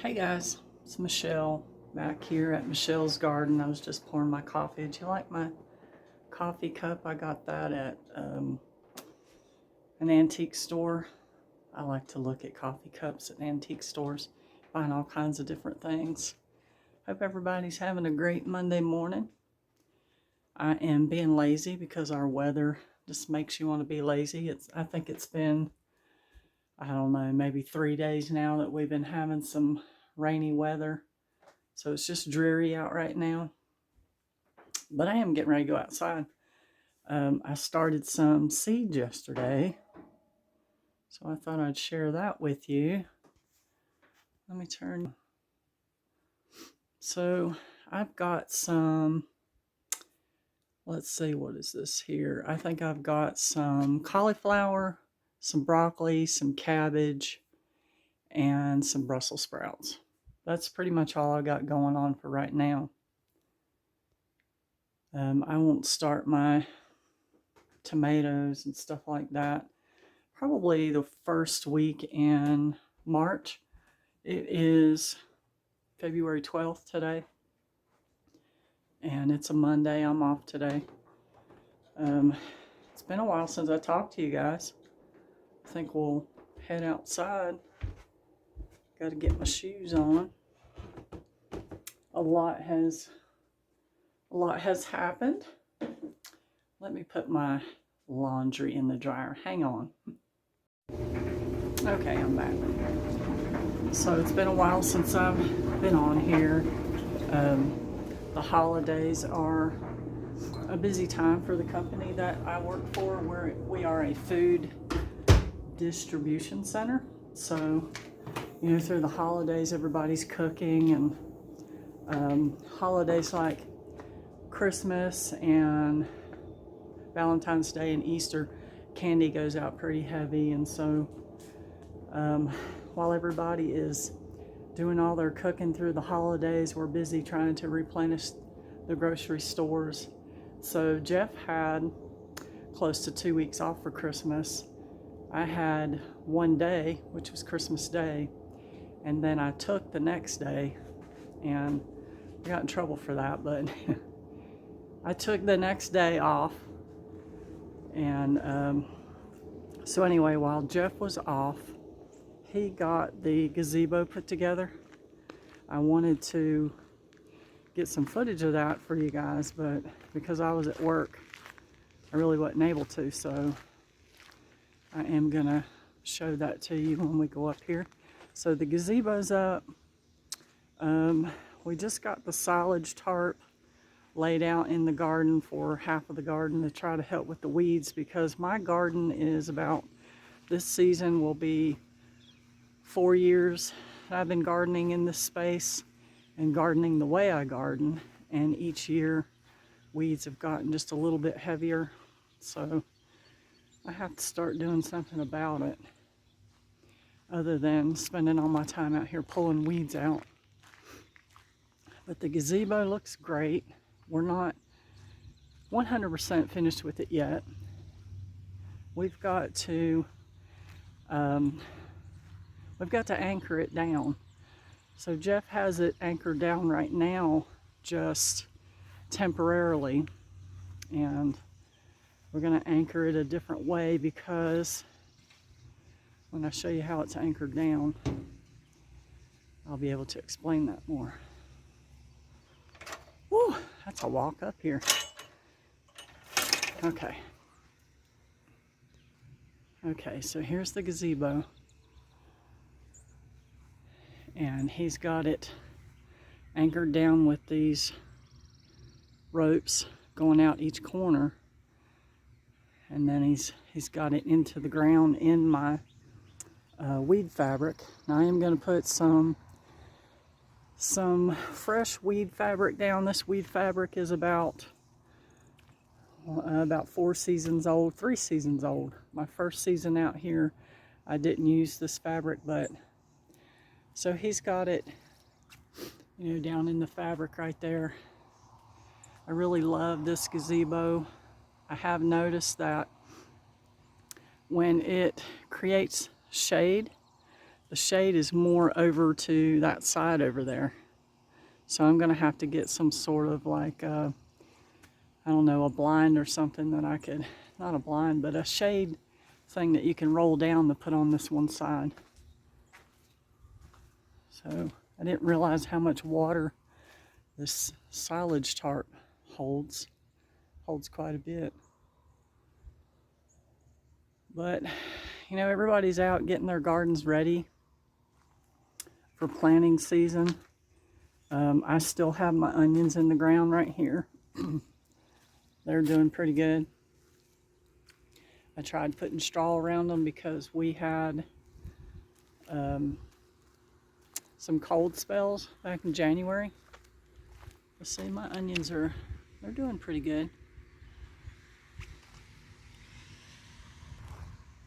Hey guys, it's Michelle back here at Michelle's Garden. I was just pouring my coffee. Did you like my coffee cup? I got that at an antique store. I like to look at coffee cups at antique stores, find all kinds of different things. Hope everybody's having a great Monday morning. I am being lazy because our weather just makes you want to be lazy. I think it's been, I don't know, maybe 3 days now that we've been having some rainy weather. So it's just dreary out right now. But I am getting ready to go outside. I started some seeds yesterday, so I thought I'd share that with you. Let me turn. So I've got some, let's see, what is this here? I think I've got some cauliflower, some broccoli, some cabbage, and some Brussels sprouts. That's pretty much all I got going on for right now. I won't start my tomatoes and stuff like that probably the first week in March. It is February 12th today, and it's a Monday. I'm off today. It's been a while since I talked to you guys. I think we'll head outside. Got to get my shoes on. A lot has happened. Let me put my laundry in the dryer. Hang on. Okay, I'm back. So it's been a while since I've been on here. The holidays are a busy time for the company that I work for. We are a food distribution center. So, through the holidays, everybody's cooking, and holidays like Christmas and Valentine's Day and Easter, candy goes out pretty heavy. And so while everybody is doing all their cooking through the holidays, we're busy trying to replenish the grocery stores. So Jeff had close to 2 weeks off for Christmas. I had one day, which was Christmas Day, and then I took the next day, and I got in trouble for that, but I took the next day off. And so anyway, while Jeff was off, he got the gazebo put together. I wanted to get some footage of that for you guys, but because I was at work, I really wasn't able to, so I am gonna show that to you when we go up here. So the gazebo's up. We just got the silage tarp laid out in the garden for half of the garden to try to help with the weeds, because my garden is this season will be 4 years I've been gardening in this space and gardening the way I garden, and each year weeds have gotten just a little bit heavier, so I have to start doing something about it other than spending all my time out here pulling weeds out. But the gazebo looks great. We're not 100% finished with it yet. We've got to anchor it down. So Jeff has it anchored down right now, just temporarily, and we're going to anchor it a different way, because when I show you how it's anchored down, I'll be able to explain that more. Woo, that's a walk up here. Okay, so here's the gazebo, and he's got it anchored down with these ropes going out each corner, and then he's got it into the ground in my weed fabric. Now I am going to put some fresh weed fabric down. This weed fabric is about 4 seasons old, 3 seasons old. My first season out here, I didn't use this fabric, but so he's got it, down in the fabric right there. I really love this gazebo. I have noticed that when it creates shade, The shade is more over to that side over there. So I'm gonna have to get some sort of like, I don't know, a blind or something that I could, not a blind, but a shade thing that you can roll down to put on this one side. So I didn't realize how much water this silage tarp holds. Holds quite a bit. But, you know, everybody's out getting their gardens ready for planting season. I still have my onions in the ground right here. They're doing pretty good. I tried putting straw around them because we had some cold spells back in January. Let's see, my onions they're doing pretty good.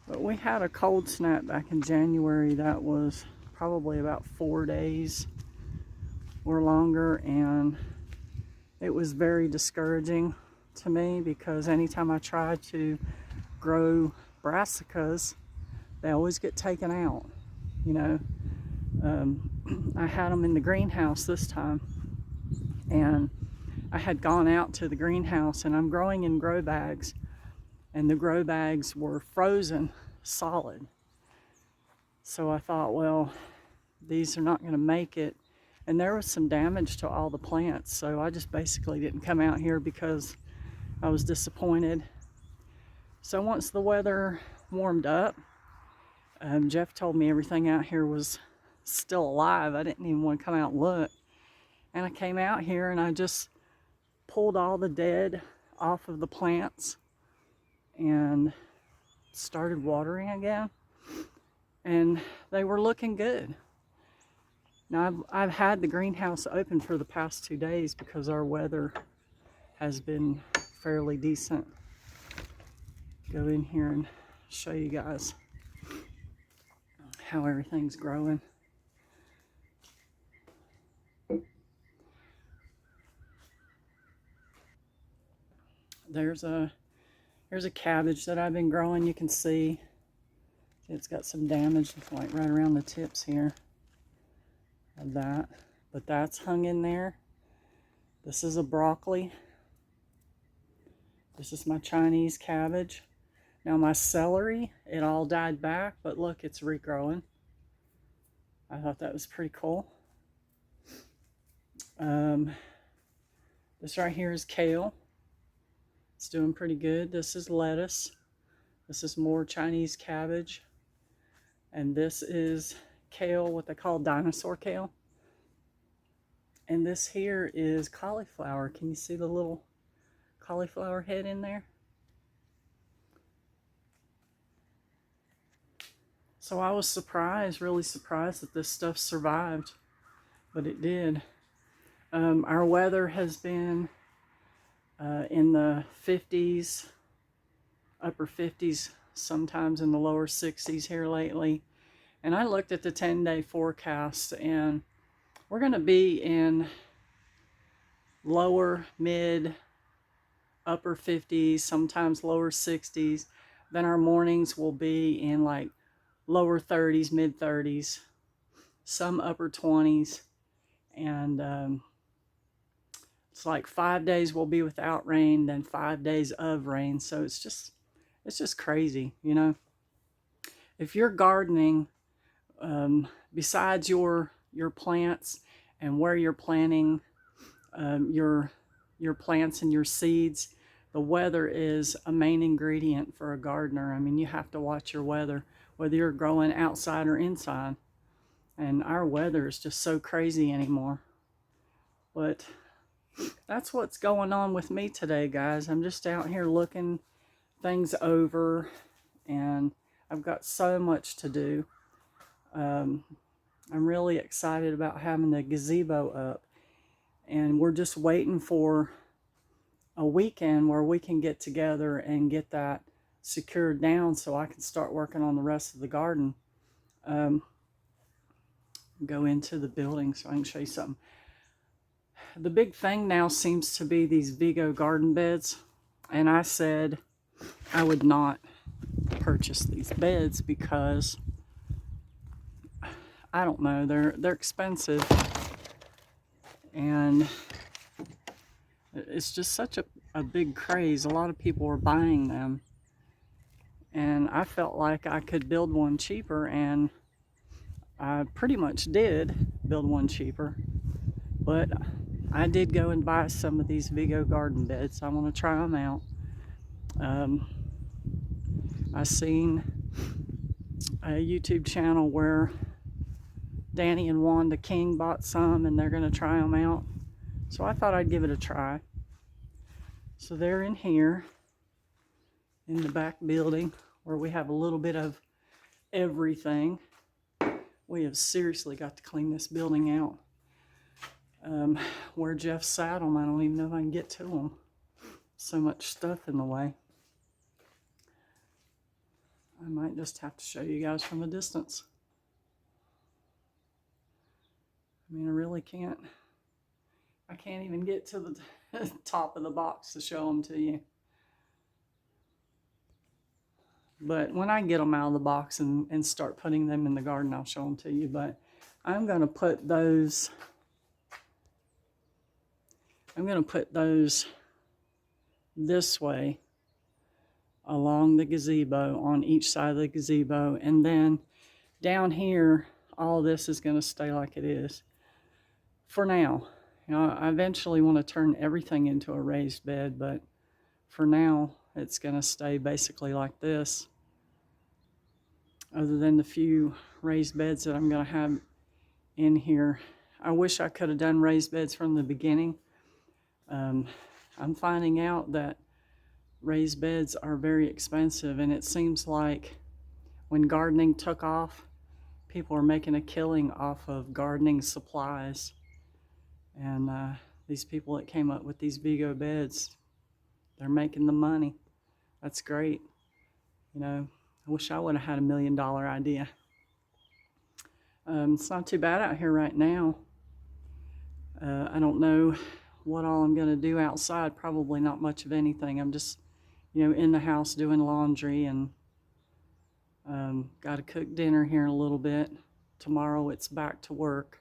But we had a cold snap back in January that was probably about 4 days or longer, and it was very discouraging to me because anytime I try to grow brassicas, they always get taken out, you know. I had them in the greenhouse this time, and I had gone out to the greenhouse, and I'm growing in grow bags, and the grow bags were frozen solid. So I thought, well, these are not going to make it. And there was some damage to all the plants, so I just basically didn't come out here because I was disappointed. So once the weather warmed up, Jeff told me everything out here was still alive. I didn't even want to come out and look. And I came out here and I just pulled all the dead off of the plants and started watering again. And they were looking good. Now I've had the greenhouse open for the past 2 days because our weather has been fairly decent. Go in here and show you guys how everything's growing. There's a cabbage that I've been growing. You can see it's got some damage like right around the tips here of that, but that's hung in there. This is a broccoli. This is my Chinese cabbage. Now my celery, it all died back, but look, it's regrowing. I thought that was pretty cool. This right here is kale. It's doing pretty good. This is lettuce. This is more Chinese cabbage. And this is kale, what they call dinosaur kale. And this here is cauliflower. Can you see the little cauliflower head in there? So I was surprised, really surprised that this stuff survived, but it did. Our weather has been in the 50s, upper 50s, sometimes in the lower 60s here lately. And I looked at the 10-day forecast, and we're going to be in lower, mid, upper 50s, sometimes lower 60s. Then our mornings will be in like lower 30s, mid 30s, some upper 20s. And it's like 5 days will be without rain, then 5 days of rain. So it's just crazy, you know. If you're gardening, besides your plants and where you're planting your plants and your seeds, the weather is a main ingredient for a gardener. I mean, you have to watch your weather, whether you're growing outside or inside. And our weather is just so crazy anymore. But that's what's going on with me today, guys. I'm just out here looking things over, and I've got so much to do. I'm really excited about having the gazebo up, and we're just waiting for a weekend where we can get together and get that secured down so I can start working on the rest of the garden. Go into the building so I can show you something. The big thing now seems to be these Vigo garden beds, and I said I would not purchase these beds because I don't know, they're expensive, and it's just such a big craze. A lot of people are buying them, and I felt like I could build one cheaper, and I pretty much did build one cheaper. But I did go and buy some of these Vigo garden beds. I want to try them out. I seen a YouTube channel where Danny and Wanda King bought some, and they're going to try them out. So I thought I'd give it a try. So they're in here in the back building where we have a little bit of everything. We have seriously got to clean this building out. Where Jeff sat them, I don't even know if I can get to them. So much stuff in the way. I might just have to show you guys from a distance. I mean, I really can't. I can't even get to the top of the box to show them to you. But when I get them out of the box and start putting them in the garden, I'll show them to you. But I'm going to put those this way along the gazebo, on each side of the gazebo, and then down here all this is going to stay like it is for now. You know, I eventually want to turn everything into a raised bed, but for now it's going to stay basically like this, other than the few raised beds that I'm going to have in here. I wish I could have done raised beds from the beginning. I'm finding out that raised beds are very expensive, and it seems like when gardening took off, people are making a killing off of gardening supplies. And these people that came up with these Vigo beds, they're making the money. That's great. You know, I wish I would have had $1 million idea. It's not too bad out here right now. I don't know what all I'm going to do outside. Probably not much of anything. I'm just, you know, in the house doing laundry, and got to cook dinner here in a little bit. Tomorrow it's back to work.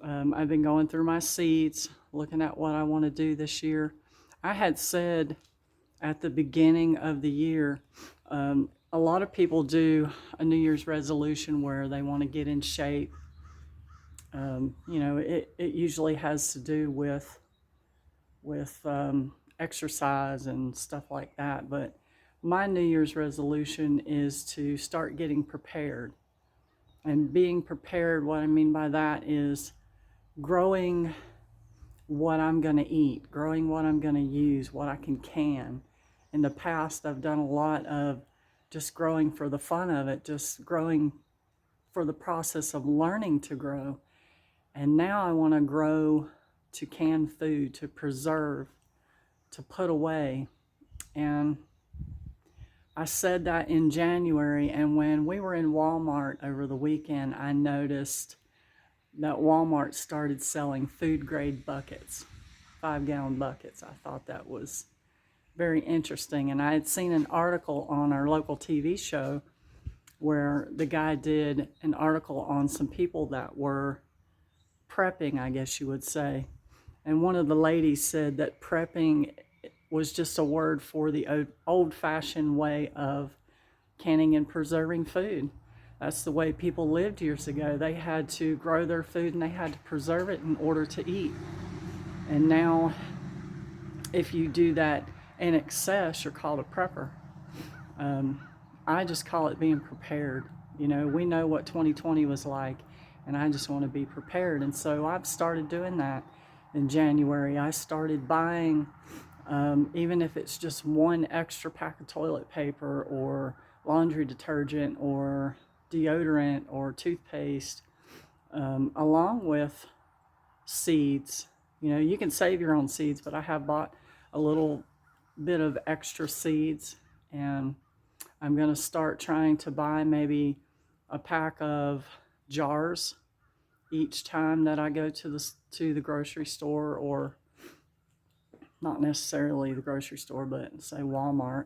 I've been going through my seeds, looking at what I want to do this year. I had said at the beginning of the year, a lot of people do a New Year's resolution where they want to get in shape. You know, it usually has to do with exercise and stuff like that. But my New Year's resolution is to start getting prepared. And being prepared, what I mean by that is growing what I'm going to eat, growing what I'm going to use, what I can. In the past, I've done a lot of just growing for the fun of it, just growing for the process of learning to grow. And now I want to grow to can food, to preserve, to put away. And I said that in January, and when we were in Walmart over the weekend, I noticed that Walmart started selling food grade buckets, 5-gallon buckets. I thought that was very interesting. And I had seen an article on our local TV show where the guy did an article on some people that were prepping, I guess you would say. And one of the ladies said that prepping was just a word for the old-fashioned way of canning and preserving food. That's the way people lived years ago. They had to grow their food and they had to preserve it in order to eat. And now, if you do that in excess, you're called a prepper. I just call it being prepared. You know, we know what 2020 was like, and I just want to be prepared. And so I've started doing that in January. I started buying, even if it's just one extra pack of toilet paper or laundry detergent or deodorant or toothpaste, along with seeds. You know, you can save your own seeds, but I have bought a little bit of extra seeds, and I'm going to start trying to buy maybe a pack of jars each time that I go to the grocery store, or not necessarily the grocery store, but say Walmart.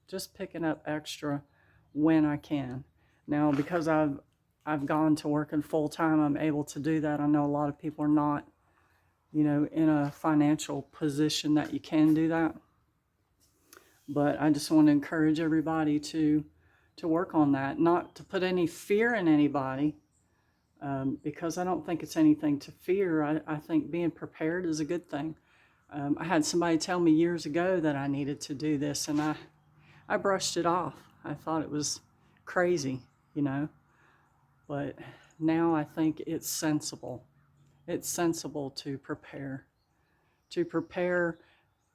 Just picking up extra when I can. Now, because I've gone to working full time, I'm able to do that. I know a lot of people are not, in a financial position that you can do that. But I just want to encourage everybody to work on that, not to put any fear in anybody, because I don't think it's anything to fear. I think being prepared is a good thing. I had somebody tell me years ago that I needed to do this, and I brushed it off. I thought it was crazy, but now I think it's sensible. It's sensible to prepare. To prepare,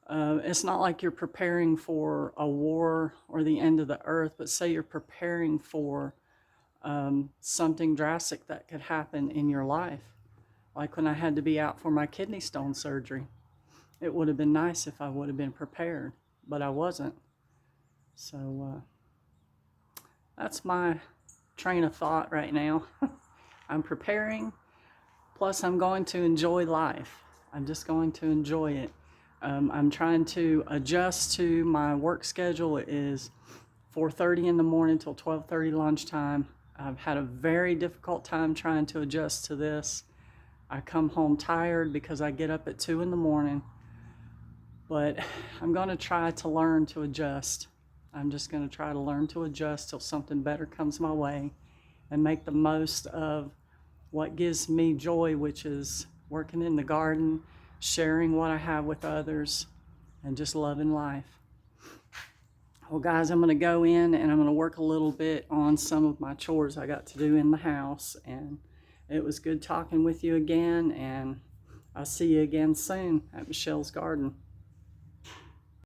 it's not like you're preparing for a war or the end of the earth, but say you're preparing for something drastic that could happen in your life. Like when I had to be out for my kidney stone surgery. It would have been nice if I would have been prepared, but I wasn't. So that's my train of thought right now. I'm preparing, plus I'm going to enjoy life. I'm just going to enjoy it. I'm trying to adjust to my work schedule. It is 4:30 in the morning till 12:30 lunchtime. I've had a very difficult time trying to adjust to this. I come home tired because I get up at 2 in the morning. But I'm going to try to learn to adjust. I'm just going to try to learn to adjust till something better comes my way and make the most of what gives me joy, which is working in the garden, sharing what I have with others, and just loving life. Well, guys, I'm going to go in and I'm going to work a little bit on some of my chores I got to do in the house. And it was good talking with you again, and I'll see you again soon at Michelle's Garden.